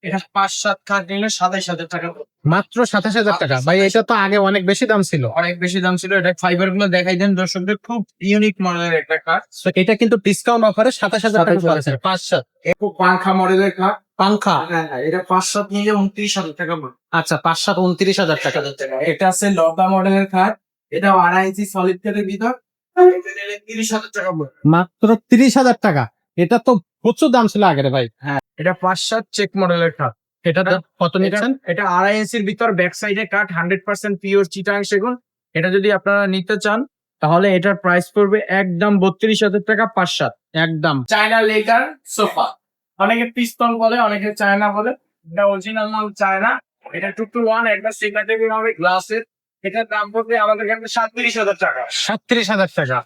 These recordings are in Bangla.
এটা ৫-৭ খাট নিলে ২৭,০০০ টাকা পড়বে। মাত্র ২৭,০০০ টাকা। ভাই এটা তো আগে অনেক বেশি দাম ছিল। অনেক বেশি দাম ছিল। এটা ফাইবার গুলো দেখাই দেন দর্শকদের, খুব ইউনিক মডেলের একটা খাট। তো এটা কিন্তু ডিসকাউন্ট অফারে ২৭,০০০ টাকা ২৭,০০০ পাচ্ছেন। ৫-৭ একটু পাংখা মডেলের খাট। পাংখা। হ্যাঁ, এটা ৫-৭ নিলে ২৯,০০০ টাকা পড়বে। আচ্ছা ৫-৭ ২৯,০০০ টাকা। এটা আছে লতা মডেলের খাট। এটা ২.৫ ইঞ্চি সলিড কাঠের ভিতর। এটা নিলে ৩০,০০০ টাকা পড়বে। মাত্র ৩০,০০০ টাকা। এটা তো প্রচুর দাম ছিল আগের ভাই। হ্যাঁ, এটা ৫-৭ চেক মডেলের খাট। এটা কত নিচ্ছেন? এটা ২.৫ ইঞ্চির ভিতর, ব্যাক সাইডে কাঠ, 100% পিওর চিটাং সেগুন। এটা যদি আপনারা নিতে চান তাহলে এটার প্রাইস পড়বে একদম ৩২,০০০ টাকা ৫-৭। একদম চায়না লেকার সোফা। অনেকে পিস্তল বলে, অনেকে চায়না বলে। এটা অরিজিনাল মাল চায়না। এটা 2-to-1 একটা সিগনেচার হবে গ্লাসের। এটার দাম পড়বে আমাদের কাছে ৩৭,০০০ টাকা। ৩৭,০০০ টাকা।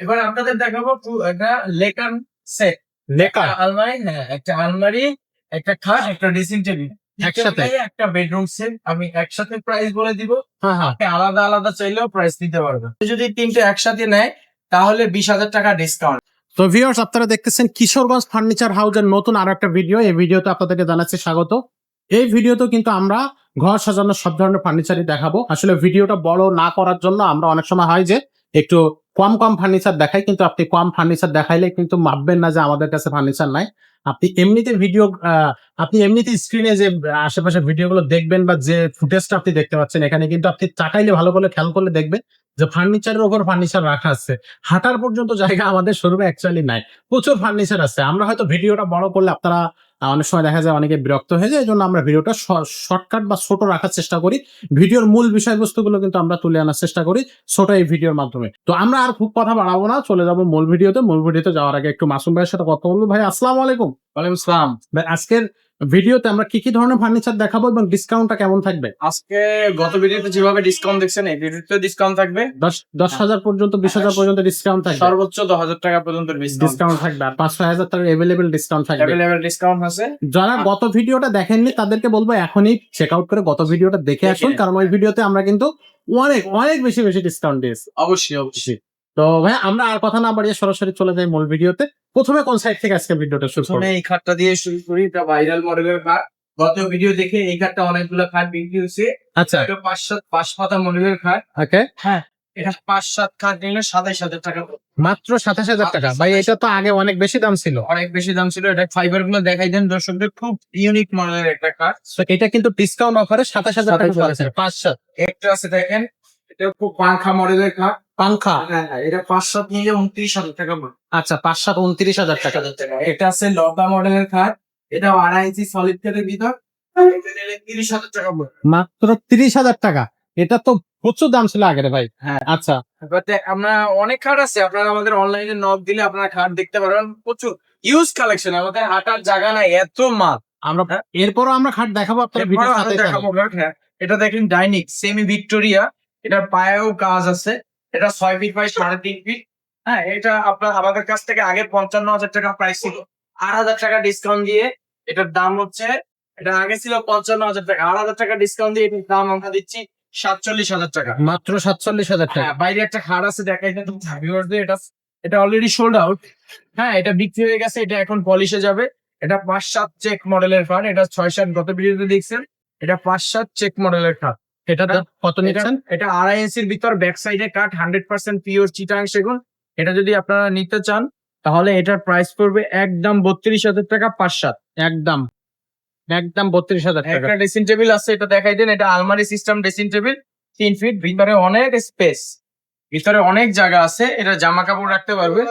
এবার আপনাদের দেখাবো একটা লেকার সেট। লেকার আলমারি, হ্যাঁ, একটা আলমারি, একটা খাট, একটা ড্রেসিং টেবিল একসাথে? একটা বেডরুম সেট। আমি একসাথে প্রাইস বলে দিব। হ্যাঁ হ্যাঁ। আপনি আলাদা আলাদা চাইলেও প্রাইস দিতে পারবেন। যদি তিনটে একসাথে নেয় তাহলে ২০,০০০ টাকা ডিসকাউন্ট। তো ভিউয়ার্স আপনারা দেখতেছেন কিশোরগঞ্জ ফার্নিচার হাউসের নতুন আরো একটা ভিডিও। এই ভিডিওতে আপনাদেরকে জানাচ্ছি স্বাগত। এই ভিডিওতে কিন্তু আমরা ঘর সাজানোর সব ধরনের ফার্নিচারই দেখাবো। আসলে ভিডিওটা বড় না করার জন্য আমরা অনেক সময় হয় যে একটু কম কম ফার্নিচার দেখাই, কিন্তু আপনি কম ফার্নিচার দেখাইলে কিন্তু ভাববেন না যে আমাদের কাছে ফার্নিচার নাই। আপনি এমনিতে ভিডিও আপনি এমনিতে স্ক্রিনে যে আশেপাশে ভিডিওগুলো দেখবেন বা যে ফুটেজটা আপনি দেখতে পাচ্ছেন, এখানে কিন্তু আপনি তাকাইলে ভালো করে খেয়াল করলে দেখবেন যে ফার্নিচারের উপর ফার্নিচার রাখা আছে। হাঁটার পর্যন্ত জায়গা আমাদের শোরুমে অ্যাকচুয়ালি নাই। প্রচুর ফার্নিচার আছে। আমরা হয়তো ভিডিওটা বড় করলে আপনারা অনেক সময় দেখা যায় অনেকে বিরক্ত হয়ে যায়। এজন্য আমরা ভিডিওটা শর্টকাট বা ছোট রাখার চেষ্টা করি। ভিডিওর মূল বিষয়বস্তুগুলো কিন্তু আমরা তুলে আনার চেষ্টা করি ছোট এই ভিডিওর মাধ্যমে। তো আমরা আর খুব কথা বাড়াবো না, চলে যাবো মূল ভিডিওতে। মূল ভিডিওতে যাওয়ার আগে একটু মাসুম ভাইয়ের সাথে কথা বলবো। ভাই আসসালামু আলাইকুম। ওয়ালাইকুম আসসালাম। ভাই আজকের ভিডিওতে আমরা কি কি ধরনের ফার্নিচার দেখাবো এবং ডিসকাউন্টটা কেমন থাকবে? আজকে গত ভিডিওতে যেভাবে ডিসকাউন্ট দেখছেন এই ভিডিওতে ডিসকাউন্ট থাকবে 10,000 পর্যন্ত 20,000 পর্যন্ত ডিসকাউন্ট থাকবে। সর্বোচ্চ 10,000 টাকা পর্যন্ত ডিসকাউন্ট থাকবে আর 5-6,000 টাকার এভেলেবেল ডিসকাউন্ট থাকবে। অ্যাভেলেবল ডিসকাউন্ট আছে। যারা গত ভিডিওটা দেখেননি তাদেরকে বলবো এখনই চেক আউট করে গত ভিডিওটা দেখে আসুন, কারণ ওই ভিডিওতে আমরা কিন্তু অনেক অনেক বেশি বেশি ডিসকাউন্ট দিয়েছি। অবশ্যই। তো ভাই আমরা আর কথা না বাড়িয়ে সরাসরি চলে যাই মূল ভিডিওতে। প্রথমে কোন সাইড থেকে আজকে ভিডিওটা শুরু করব? প্রথমে এই খাটটা দিয়ে শুরু করি। এটা ভাইরাল মডেলের খাট। গত ভিডিও দেখে এই খাটটা অনেকগুলো খাট বিক্রি হয়েছে। আচ্ছা এটা ৫ পাতা মডেলের খাট। ওকে। হ্যাঁ, এটা ৫-৭ খাট নিলে ২৭,০০০ টাকা পড়বে। মাত্র ২৭,০০০ টাকা। ভাই এটা তো আগে অনেক বেশি দাম ছিল। অনেক বেশি দাম ছিল। এটা ফাইবার গুলো দেখাই দেন দর্শকদের, খুব ইউনিক মডেলের একটা খাট। তো এটা কিন্তু ডিসকাউন্ট অফারে ২৭,০০০ টাকা পাচ্ছেন। ৫-৭ একটা আছে দেখেন, এটা খুব পাংখা মডেলের খাট। পাংখা। হ্যাঁ, এটা ৫-৭ নিলে ২৯,০০০ টাকা পড়বে। আচ্ছা ৫-৭ ২৯,০০০ টাকা। এটা আছে লতা মডেলের খাট। এটা ২.৫ ইঞ্চি সলিড কাঠের ভিতর। এটা নিলে ৩০,০০০ টাকা পড়বে। মাত্র ৩০,০০০ টাকা। এটা তো প্রচুর দাম ছিল আগের ভাই। হ্যাঁ, আচ্ছা আমরা অনেক খাট আছে। আপনারা আমাদের অনলাইনে নক দিলে আপনারা খাট দেখতে পারবেন। প্রচুর ইউজ কালেকশন। আমাদের হাঁটার জায়গা নাই, এত মাল। আমরা এরপরও আমরা খাট দেখাবো আপনার এরপরও ভিডিওর আমরা সাথে দেখাবো খাট। হ্যাঁ, এটা দেখেন ডাইনিক সেমি ভিক্টোরিয়া। এটার পায়েও কাজ আছে। এটা ৬ ফিট বাই ৩.৫ ফিট। হ্যাঁ, এটা আপনার আমাদের কাছ থেকে আগে ৫৫,০০০ টাকা প্রাইস ছিল। ৮,০০০ টাকা ডিসকাউন্ট দিয়ে এটার দাম হচ্ছে, এটা আগে ছিল ৫৫,০০০ টাকা। ৮,০০০ টাকা ডিসকাউন্ট দিয়ে এটার দাম আমরা দিচ্ছি ৪৭,০০০ টাকা। মাত্র ৪৭,০০০ টাকা। হ্যাঁ, বাইরে একটা খাট আছে দেখাই দেন ভিউয়ারদের। এটা অলরেডি সোল্ড আউট। হ্যাঁ, এটা বিক্রি হয়ে গেছে। এটা এখন পলিশে যাবে। এটা ৫-৭ চেক মডেলের খাট। এটা ৬-৭ গত ভিডিওতে দেখছেন। এটা ৫-৭ চেক মডেলের খাট। এটা কত নিচ্ছেন? এটা ২.৫ ইঞ্চির ভিতর, ব্যাক সাইডে কাঠ, 100% পিওর চিটাং সেগুন। এটা যদি আপনারা নিতে চান তাহলে এটার প্রাইস পড়বে একদম ৩২,০০০ টাকা ৫-৭। একদম একদম ৩২,০০০ টাকা। একটা ড্রেসিং টেবিল আছে, এটা দেখাই দেন। এটা আলমারি সিস্টেম ড্রেসিং টেবিল, ৩ ফিট। ভিতরে অনেক স্পেস, ভিতরে অনেক জায়গা আছে। এটা জামা কাপড় রাখতে পারবে।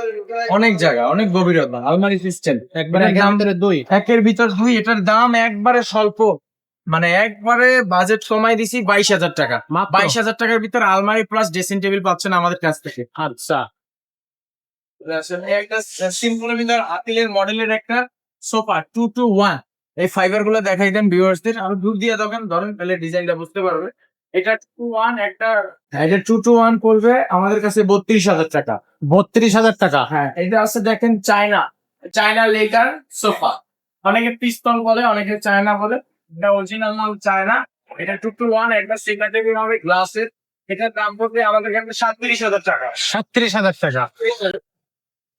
অনেক জায়গা, অনেক গভীরতা। আলমারি সিস্টেম একবারে দাম ভিতরে ২। একের ভিতর ২। এটার দাম একবারে স্বল্প, মানে একবারে বাজেট কমাই দিছি ২২,০০০ টাকা। মাত্র ২২,০০০ টাকার ভিতর আলমারি প্লাস ড্রেসিং টেবিল পাচ্ছেন আমাদের কাছ থেকে। আচ্ছা একটা সিম্পলের ভিতর আতিলের মডেলের একটা সোফা 2-to-1। এই ফাইবার গুলো দেখাই দেন ভিউয়ার্সদের। আরো দূর দিয়ে দোকান ধরেন তাহলে ডিজাইনটা বুঝতে পারবে। এটা 2-to-1 একটা। এটা 2-to-1 পড়বে আমাদের কাছে ৩২,০০০ টাকা। ৩২,০০০ টাকা। হ্যাঁ, এটা আছে দেখেন চায়না লেকার সোফা। অনেকে পিস্তল বলে, অনেকে চায়না বলে। এটা অরিজিনাল মাল চায়না। এটা 2-to-1 একটা সিগনেচার হবে গ্লাসের। এটার দাম পড়বে আমাদের কাছে ৩৭,০০০ টাকা। ৩৭,০০০ টাকা।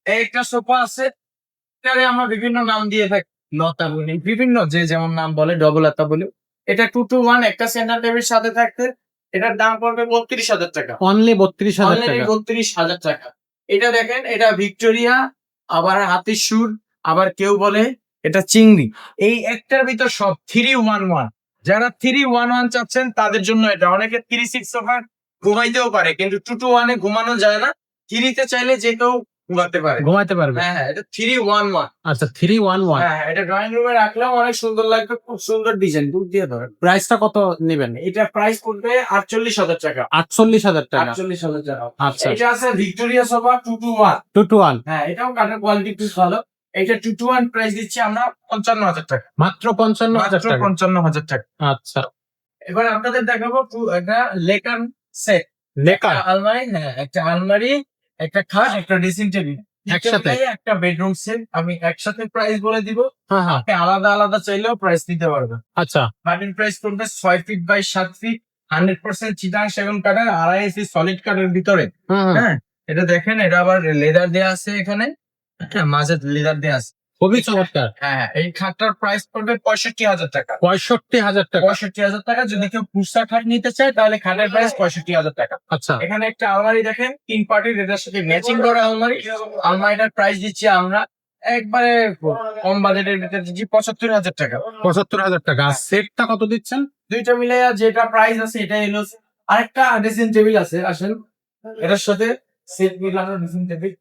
এই একটা সোফা আছে, এটারে আমরা বিভিন্ন নাম দিয়ে থাকি। লতা বলি বিভিন্ন যে যেমন নাম বলে ডবল লতা বলি। এটা 2-to-1 একটা সেন্টার টেবিলের সাথে থাকতে এটার দাম পড়বে 32,000 টাকা। অনলি 32,000 টাকা। 32,000 টাকা। এটা দেখেন এটা ভিক্টোরিয়া, আবার হাতির সুর, আবার কেউ বলে এটা চিংড়ি। এই একটার ভিতর সব 3-1-1। যারা 3-1-1 চাচ্ছেন তাদের জন্য এটা। অনেকে 3-6 সোফা ঘুমাইতেও পারে, কিন্তু 2-to-1 এ ঘুমানো যায় না। 3-তে চাইলে যে কেউ ঘুমাতে পারে। ঘুমাইতে পারবে। হ্যাঁ হ্যাঁ, এটা 3-1-1। আচ্ছা 3-1-1। হ্যাঁ, এটা ড্রয়িং রুমে রাখলেও অনেক সুন্দর লাগবে। খুব সুন্দর ডিজাইন, দুধ দিয়ে ধরেন। প্রাইসটা কত নেবেন? এটা প্রাইস পড়বে 48,000 টাকা। 48,000 টাকা। 48,000 টাকা। আচ্ছা এটা আছে ভিক্টোরিয়া সোফা 2-to-1। 2-to-1 হ্যাঁ, এটাও কাঠের কোয়ালিটি খুব ভালো। এটা 2-to-1 প্রাইস দিচ্ছি আমরা 55,000 টাকা। মাত্র 55,000 টাকা। 55,000 টাকা। আচ্ছা এবার আপনাদের দেখাবো একটা লেকার সেট। লেকার আলমারি, হ্যাঁ, একটা আলমারি, একটা খাট, একটা ড্রেসিং টেবিল একসাথে? একটা বেডরুম সেট। আমি একসাথে প্রাইস বলে দিব। হ্যাঁ হ্যাঁ। আপনি আলাদা আলাদা চাইলেও প্রাইস দিতে পারবেন। আচ্ছা খাটের প্রাইস পড়বে 6 ফিট বাই 7 ফিট, 100% চিটাং সেগুন কাঠের, 2.5 সলিড কাঠের ভিতরে। হুম। হ্যাঁ, এটা দেখেন, এটা আবার লেদার দেয়া আছে এখানে। হ্যাঁ, মাঝে লেদার দেয়া আছে। খুবই চমৎকার। হ্যাঁ, এই খাটটার প্রাইস পড়বে 65,000 টাকা। 65,000 টাকা। 65,000 টাকা। যদি কেউ পুরসা খাট নিতে চায় তাহলে খাটের প্রাইস 65,000 টাকা। আচ্ছা এখানে একটা আলমারি দেখেন, 3 পার্টির, এটার সাথে ম্যাচিং করা আলমারি। আলমারিটার প্রাইস দিচ্ছি আমরা একবারে কম বাজেটের ভিতরে দিচ্ছি 75,000 টাকা। 75,000 টাকা। আর সেটটা কত দিচ্ছেন? দুইটা মিলে যেটা প্রাইস আছে এটা হলো। আরেকটা ড্রেসিং টেবিল আছে, আসেন এটার সাথে সেট মিলানো ড্রেসিং টেবিল।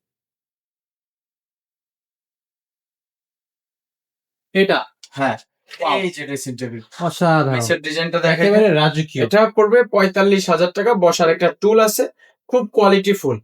এটা হ্যাঁ, এই যে ড্রেসিং টেবিল, অসাধারণ, নিচের ডিজাইনটা দেখেন। একেবারে রাজকীয়। এটা পড়বে 45,000 টাকা। বসার একটা টুল আছে, খুব কোয়ালিটি ফুল।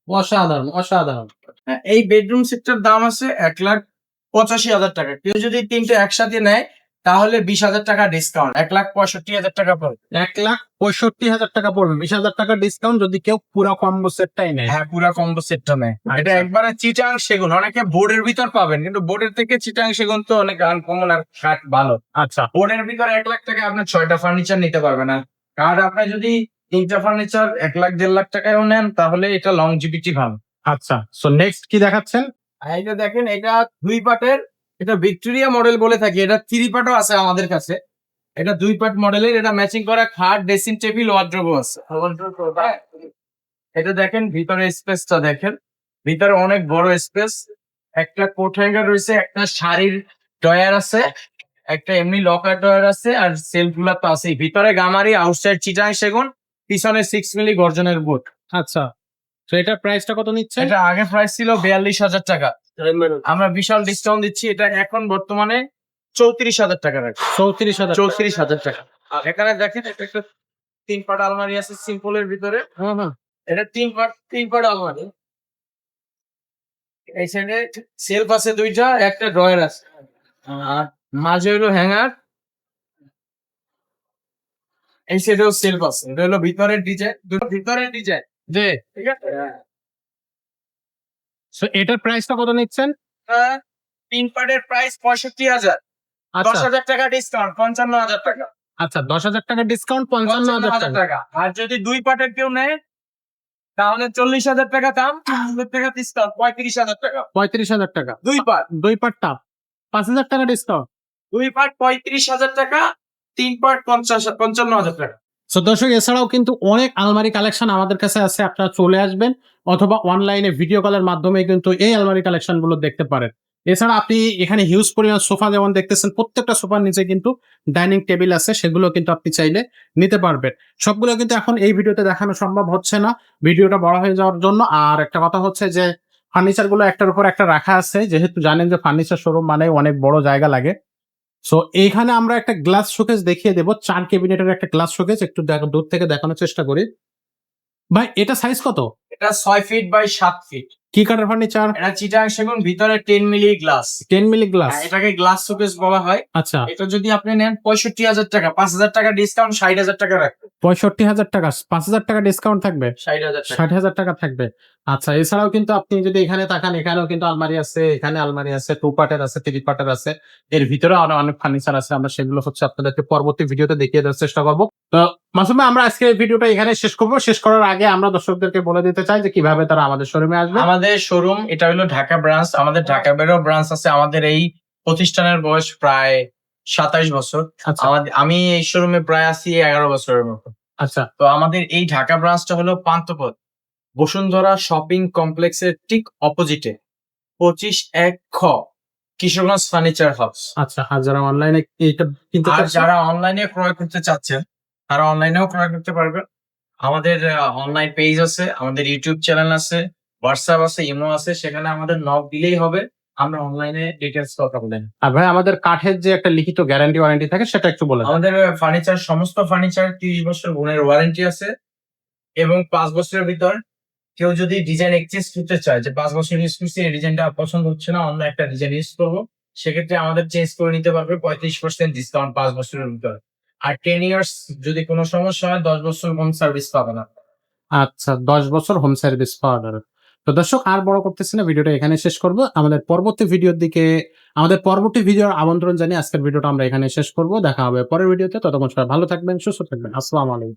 অসাধারণ অসাধারণ। হ্যাঁ, এই বেডরুম সেটটার দাম আছে 1,85,000 টাকা। কেউ যদি তিনটে একসাথে নেয় তাহলে 20,000 টাকা ডিসকাউন্ট, 1,65,000 টাকা পড়বে। 1,65,000 টাকা পড়বে। 20,000 টাকা ডিসকাউন্ট যদি কেউ পুরো কম্বো সেটটাই নেয়। হ্যাঁ, পুরা কম্বো সেটটা নেয়। এটা একবারে চিটাং সেগুন। অনেকে বোর্ডের ভিতর পাবেন, কিন্তু বোর্ডের থেকে চিটাং সেগুন তো অনেক আনকমন আর কাঠ ভালো। আচ্ছা বোর্ডের ভিতরে 1,00,000 টাকা আপনি 6টা ফার্নিচার নিতে পারবেন না। কাঠ আপনি যদি 3টা ফার্নিচার 1,00,000 1,50,000 টাকায়ও নেন তাহলে এটা লংজিভিটি ভালো। আচ্ছা, সো নেক্সট কি দেখাচ্ছেন? আর এটা দেখেন, এটা 2 পার্টের। এটা ভিক্টোরিয়া মডেল বলে থাকি। এটা 3 পার্টও আছে আমাদের কাছে। এটা 2 পার্ট মডেলের। এটা ম্যাচিং করা খাট, ড্রেসিং টেবিল, ওয়ার্ড্রোবও আছে। এটা দেখেন ভিতরে স্পেসটা দেখেন। ভিতরে অনেক বড় স্পেস। একটা কোট হ্যাঙ্গার রয়েছে, একটা শাড়ির ড্রয়ার আছে, একটা এমনি লকার ড্রয়ার আছে, আর সেলফ গুলা তো আছেই। ভিতরে গামারি, আউটসাইড চিটাং সেগুন, পিছনে 6 মিলি গর্জনের বোর্ড। আচ্ছা, তো এটার প্রাইসটা কত নিচ্ছেন? এটা আগে প্রাইস ছিল 42,000 টাকা। আমরা বিশাল ডিসকাউন্ট দিচ্ছি। এটা এখন বর্তমানে 34,000 টাকা রাখছি। 34,000। 34,000 টাকা। আর এখানে দেখেন, এটা একটা 3 পার্ট আলমারি আছে সিম্পলের ভিতরে। হুম হুম। এটা 3 পার্ট আলমারি। এই সাইডে সেলফ আছে 2টা, একটা ড্রয়ার আছে, আর মাঝে হলো হ্যাঙ্গার। এই সাইডেও সেলফ আছে। এটা হলো ভিতরের ডিজাইন, দুটো ভিতরের ডিজাইন। জি। ঠিক আছে। সো এটার প্রাইসটা কত নিচ্ছেন? 3 পার্টের প্রাইস 65,000। আচ্ছা 10,000 টাকা ডিসকাউন্ট, 55,000 টাকা। আচ্ছা, 10,000 টাকা ডিসকাউন্ট, 55,000 টাকা। টাকা। আর যদি 2 পার্টের কেউ নেয় তাহলে 40,000 টাকা দাম, 5,000 টাকা ডিসকাউন্ট, 35,000 টাকা। 35,000 টাকা। 2 পার্ট। 2 পার্টটা 5,000 টাকা ডিসকাউন্ট। 2 পার্ট 35,000 টাকা, 3 পার্ট 55,000 টাকা। সো দর্শক, এছাড়াও কিন্তু অনেক আলমারি কালেকশন আমাদের কাছে আছে। আপনারা চলে আসবেন অথবা অনলাইনে ভিডিও কলের মাধ্যমে কিন্তু এই আলমারি কালেকশন গুলো দেখতে পারেন। এছাড়া আপনি এখানে হিউজ পরিমাণ সোফা যেমন দেখতেছেন, প্রত্যেকটা সোফার নিচে কিন্তু ডাইনিং টেবিল আছে, সেগুলো কিন্তু আপনি চাইলে নিতে পারবেন। সবগুলো কিন্তু এখন এই ভিডিওতে দেখানো সম্ভব হচ্ছে না, ভিডিওটা বড় হয়ে যাওয়ার জন্য। আর একটা কথা হচ্ছে যে ফার্নিচার গুলো একটার উপর একটা রাখা আছে, যেহেতু জানেন যে ফার্নিচার শোরুম মানে অনেক বড় জায়গা লাগে। সো এইখানে আমরা একটা গ্লাস শোকেস দেখিয়ে দেবো, 4 ক্যাবিনেটের একটা গ্লাস শোকেস। একটু দূর থেকে দেখানোর চেষ্টা করি। ভাই এটা সাইজ কত? এটা 6 ফিট বাই 7 ফিট। কি কাঠের ফার্নিচার? এটা চিটাং সেগুন, ভিতরে 10 মিলি গ্লাস। 10 milli glass. এটাকে গ্লাস শোকেস বলা হয়। আচ্ছা, এটা যদি আপনি নেন 65,000 টাকা, 5,000 টাকা ডিসকাউন্ট, 60,000 টাকা রাখবে। 65,000 টাকা, 5,000 টাকা ডিসকাউন্ট থাকবে, 60,000 টাকা। 60,000 টাকা থাকবে। আচ্ছা, এছাড়াও কিন্তু আপনি যদি এখানে তাকান, এখানেও কিন্তু আলমারি আছে, এখানে আলমারি আছে, 2 পার্টের আছে, 3 পার্টের আছে। এর ভিতরে আরো অনেক ফার্নিচার আছে। আমরা সেগুলো হচ্ছে আপনাদেরকে পরবর্তী ভিডিওতে দেখিয়ে দেওয়ার চেষ্টা করবো। তো মাসুম ভাই, আমরা আজকে ভিডিওটা এখানে শেষ করবো। শেষ করার আগে আমরা দর্শকদেরকে বলে দিতে চাই যে কিভাবে তারা আমাদের শোরুমে আসবে। আমাদের শোরুম এটা হলো ঢাকা ব্রাঞ্চ। আমাদের ঢাকা বেরো ব্রাঞ্চ আছে আমাদের এই প্রতিষ্ঠানের বয়স প্রায় 27 বছর। আচ্ছা আমি এই শোরুমে প্রায় আছি 11 বছরের মতো। আচ্ছা তো আমাদের এই ঢাকা ব্রাঞ্চটা হলো পান্থপথ বসুন্ধরা শপিং কমপ্লেক্সের ঠিক অপোজিটে 25-1 খ কিশোরগঞ্জ ফার্নিচার হাউস। আচ্ছা। আর যারা অনলাইনে এটা কিনতে আর চাচ্ছে যারা অনলাইনে ক্রয় করতে চাচ্ছেন তারা অনলাইনেও ক্রয় করতে পারবে। আমাদের অনলাইন পেজ আছে, আমাদের ইউটিউব চ্যানেল আছে, হোয়াটসঅ্যাপ আছে, ইমো আছে, সেখানে আমাদের নক দিলেই হবে, আমরা অনলাইনে ডিটেলস কথা বলে নিব। আর ভাই আমাদের কাঠের যে একটা লিখিত গ্যারান্টি ওয়ারেন্টি থাকে সেটা একটু বলে দেন। আমাদের সমস্ত ফার্নিচার 30 বছর গুণের ওয়ারেন্টি আছে এবং 5 বছরের ভিতর কেউ যদি ডিজাইন এক্সচেঞ্জ করতে চায় যে 5 বছর ইউজ করছি এই ডিজাইনটা পছন্দ হচ্ছে না, অন্য একটা ডিজাইন ইউজ করবো, সেক্ষেত্রে আমাদের চেঞ্জ করে নিতে পারবে 35% ডিসকাউন্ট 5 বছরের ভিতর। আর 10 ইয়ার্স যদি কোনো সমস্যা হয় 10 বছর হোম সার্ভিস পাবে না। আচ্ছা 10 বছর হোম সার্ভিস পাওয়া যাবে। তো দর্শক আর বড় করতেছি না, ভিডিওটা এখানে শেষ করব। আমাদের পরবর্তী ভিডিওর আমন্ত্রণ জানিয়ে আজকের ভিডিওটা আমরা এখানে শেষ করব। দেখা হবে পরের ভিডিওতে। ততক্ষণ সবাই ভালো থাকবেন, সুস্থ থাকবেন। আসসালামু আলাইকুম।